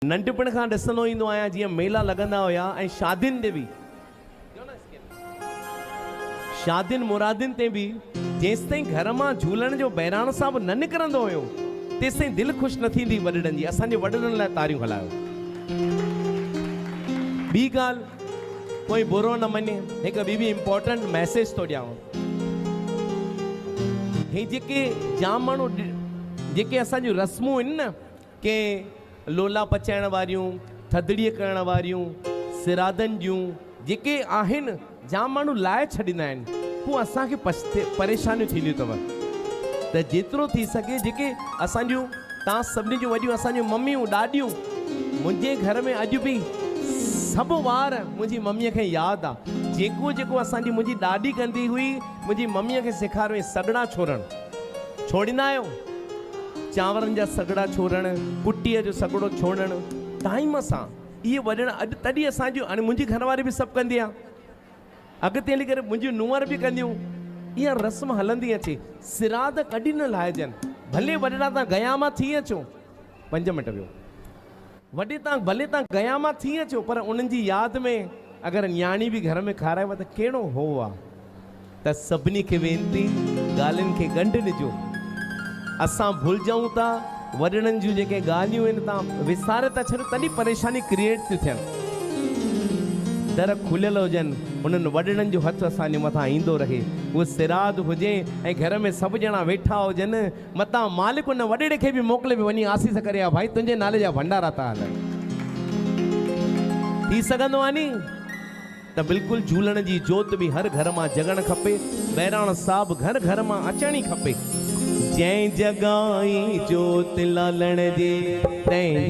नंढपण खां ॾिसंदो ईंदो आहियां जीअं मेला लॻंदा हुया ऐं शादियुनि ते बि शादियुनि मुरादियुनि ते बि जेसिताईं घर मां झूलण जो बहिराणो साहिबु न निकिरंदो हुयो तेसिताईं दिलि ख़ुशि न थींदी वॾड़नि जी। असांजे वॾड़नि लाइ तारियूं हलायो। ॿी ॻाल्हि कोई बुरो न मञे, हिकु ॿी इम्पोर्टेंट मैसेज थो ॾियांव। हे जेके जाम माण्हू जेके असांजूं रस्मूं आहिनि न, के लोला पचाइण वारियूं, थदड़ीअ करण वारियूं, सिरादनि जूं जेके आहिनि, जाम माण्हू लाइ छॾींदा आहिनि। पोइ असांखे परेशानियूं थींदियूं अथव। त जेतिरो थी सघे जेके असांजूं तव्हां सभिनी जूं वॾियूं असांजूं मम्मियूं ॾाॾियूं, मुंहिंजे घर में अॼु बि सभु वार मुंहिंजी मम्मीअ खे यादि आहे। जेको जेको असांजी मुंहिंजी ॾाॾी कंदी हुई, मुंहिंजी मम्मीअ खे सेखारियो सॻड़ा छोड़णु। छोड़ींदा आहियो? चांवरनि जा सॻड़ा छोड़णु, कुटीअ जो सॻड़ो छोड़णु टाइम सां। इहे वॾण अॼु तॾहिं असांजूं, हाणे मुंहिंजी घरवारी बि सभु कंदी आहे, अॻिते हली करे मुंहिंजियूं नुंहर बि कंदियूं। इहा रस्म हलंदी अचे। सिराद कॾहिं न लाहिजनि। भले वॾड़ा तव्हां गयामा थी अचो, 5 मिंट वियो, वॾे तव्हां भले तव्हां गयामा थी अचो, पर उन्हनि जी यादि में अगरि न्याणी बि घर में खारायव त कहिड़ो हो आहे। त सभिनी खे वेनती, ॻाल्हियुनि खे गंढ ॾिजो। असां भुलिजूं था, वॾड़नि जूं जेके ॻाल्हियूं आहिनि तव्हां विसारे था छॾियो, तॾहिं परेशानी क्रिएट थी थियनि। दर खुलियल हुजनि, उन्हनि वॾड़नि जो हथु असांजे मथां ईंदो रहे। उहो सिराद हुजे ऐं घर में सभु ॼणा वेठा हुजनि, मतां मालिक उन वॾड़े खे बि मोकिले बि वञी आसीस करे, भाई तुंहिंजे नाले जा भंडारा था हलनि। थी सघंदो आहे नी? त बिल्कुलु झूलण जी जोति बि हर घर मां जगणु खपे। बहिराणो साहिबु घर घर मां अचण ई खपे। जंहिं जॻाई जोति लालण जे तंहिं